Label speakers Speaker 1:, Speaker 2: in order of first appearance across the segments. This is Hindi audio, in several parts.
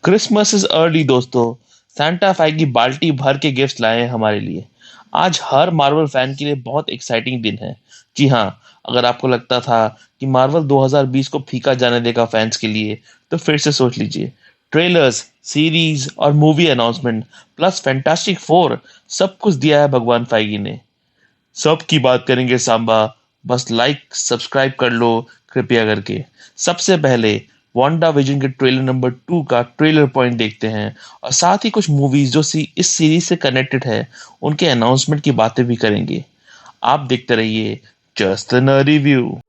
Speaker 1: क्रिसमस इज अर्ली दोस्तों। सांता की बाल्टी भर के गिफ्ट्स लाए हैं हमारे लिए। आज हर मार्वल फैन के लिए बहुत एक्साइटिंग दिन है। जी हाँ, अगर आपको लगता था कि मार्वल 2020 को फीका जाने देगा फैंस के लिए, तो फिर से सोच लीजिए। ट्रेलर्स, सीरीज और movie announcement plus fantastic four, सब कुछ दिया है भगवान फाइगी ने। सब की बात करेंगे सांबा। बस लाइक सब्सक्राइब कर लो कृपया करके। सबसे पहले वांडा विजन के ट्रेलर नंबर 2 का ट्रेलर पॉइंट देखते हैं, और साथ ही कुछ मूवीज जो इस सीरीज से कनेक्टेड है उनके अनाउंसमेंट की बातें भी करेंगे। आप देखते रहिए just an review.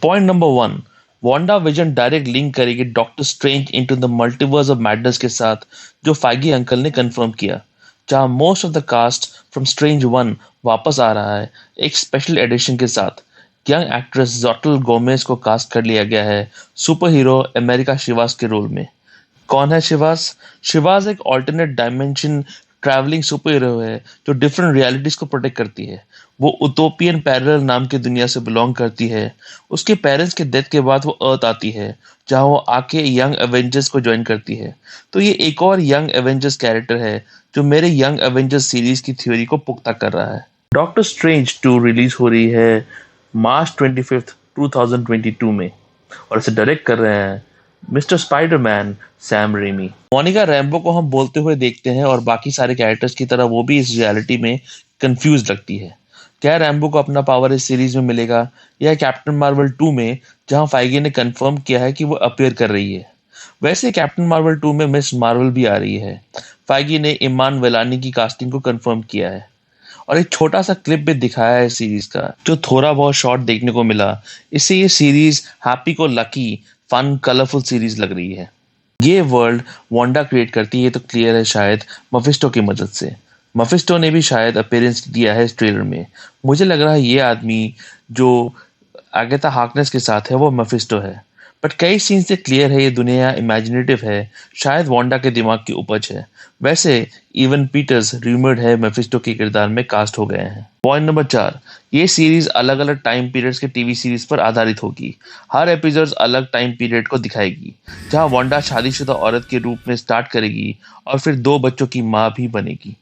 Speaker 1: Point number 1, Wanda Vision direct link करेगी doctor strange into the multiverse of madness के साथ, जो फाइगी अंकल ने कंफर्म किया। जहां most of the cast from strange 1 वापस आ रहा है एक स्पेशल एडिशन के साथ। यंग एक्ट्रेस जोटल गोमेज को कास्ट कर लिया गया है सुपर हीरो अमेरिका शिवास के रोल में। कौन है शिवास? शिवास एक alternate dimension travelling super hero है जो डिफरेंट रियलिटीज को प्रोटेक्ट करती है। वो उतोपियन पैरेलल नाम की दुनिया से बिलोंग करती है। उसके पेरेंट्स के डेथ के बाद वो अर्थ आती है, जहां वो आके यंग एवेंजर्स को ज्वाइन करती है। तो ये एक और यंग एवेंजर्स कैरेक्टर है जो मेरे यंग एवेंजर्स सीरीज की थ्योरी को पुख्ता कर रहा है। डॉक्टर स्ट्रेंज 2 रिलीज हो रही है मार्च 25 2022 में, और इसे डायरेक्ट कर रहे हैं mister Spiderman Sam Raimi. Monika Rambo को हम बोलते हुए देखते हैं, और बाकी सारे कैरेक्टर्स की तरह वो भी इस रियलिटी में कंफ्यूज लगती है। क्या रैम्बो को अपना पावर इस सीरीज में मिलेगा, या कैप्टन मार्वल 2 में, जहां फाइगी ने कंफर्म किया है कि वो अपीयर कर रही है। वैसे कैप्टन मार्वल 2 में मिस मार्वल भी आ रही है। फाइगी ने इमान वेलानी की कास्टिंग को कंफर्म किया है, और एक छोटा सा क्लिप भी दिखाया है सीरीज का, जो थोड़ा बहुत शॉर्ट देखने को मिला। इससे ये सीरीज हैप्पी को लकी फन कलरफुल सीरीज लग रही है। ये वर्ल्ड वांडा क्रिएट करती है तो क्लियर है शायद मफिस्टो की मदद से। मफिस्टो ने भी शायद अपीयरेंस दिया है इस ट्रेलर में। मुझे लग रहा है ये आदमी जो आगेता हार्कनेस के साथ है वो मफिस्टो है। बट कई सीन से क्लियर है ये दुनिया इमेजिनेटिव है, शायद वांडा के दिमाग की उपज है। वैसे इवन पीटर्स रूमर्ड है मेफिस्टो के किरदार में कास्ट हो गए हैं। पॉइंट नंबर 4, ये सीरीज अलग अलग टाइम पीरियड्स के टीवी सीरीज पर आधारित होगी। हर एपिसोड अलग टाइम पीरियड को दिखाएगी, जहां वांडा शादीशुदा औरत के रूप में स्टार्ट करेगी और फिर 2 बच्चों की माँ भी बनेगी।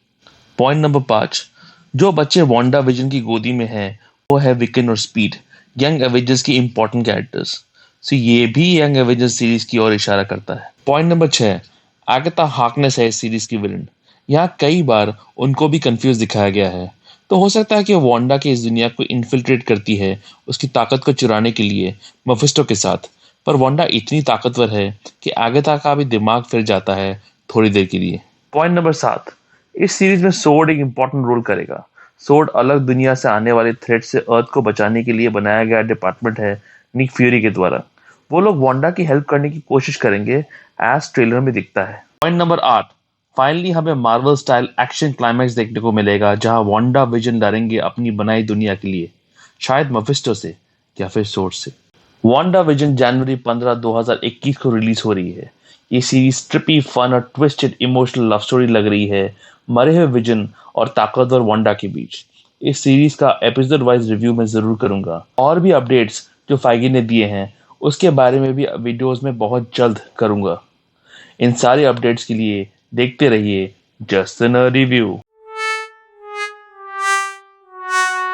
Speaker 1: पॉइंट नंबर 5, जो बच्चे वांडा विजन की गोदी में हैं वो है विकन और स्पीड, यंग एवेंजर्स की इंपॉर्टेंट कैरेक्टर्स। सो ये भी यंग एवेंजर्स सीरीज की ओर इशारा करता है। पॉइंट नंबर 6, आगता हार्कनेस है इस सीरीज की विलन। यहाँ कई बार उनको भी कंफ्यूज दिखाया गया है, तो हो सकता है कि वांडा की इस दुनिया को इन्फिल्ट्रेट करती है उसकी ताकत को चुराने के लिए मफिस्टो के साथ। पर वांडा इतनी ताकतवर है कि आगता का भी दिमाग फिर जाता है थोड़ी देर के लिए। पॉइंट नंबर 7, इस सीरीज में सोर्ड एक इंपॉर्टेंट रोल करेगा। सोर्ड अलग दुनिया से आने वाले थ्रेट से अर्थ को बचाने के लिए बनाया गया डिपार्टमेंट है निक फ्यूरी के द्वारा। वो लोग वांडा की हेल्प करने की कोशिश करेंगे, एज ट्रेलर में दिखता है। पॉइंट नंबर 8, फाइनली हमें मार्वल स्टाइल एक्शन क्लाइमैक्स देखने को मिलेगा, जहां वांडा विजन लड़ेंगे अपनी बनाई दुनिया के लिए, शायद मफिस्टो से या फिर सोर्ड से। वांडा विजन जनवरी 15 2021 को रिलीज हो रही है। ये सीरीज ट्रिपी फन और ट्विस्टेड इमोशनल लव स्टोरी लग रही है, मरे हुए विजन और ताकतवर वांडा के बीच। इस सीरीज का एपिसोड वाइज रिव्यू मैं जरूर करूंगा, और भी अपडेट्स जो फाइगी ने दिए हैं उसके बारे में भी वीडियोस में बहुत जल्द करूंगा। इन सारे अपडेट्स के लिए देखते रहिए जस्ट एन रिव्यू।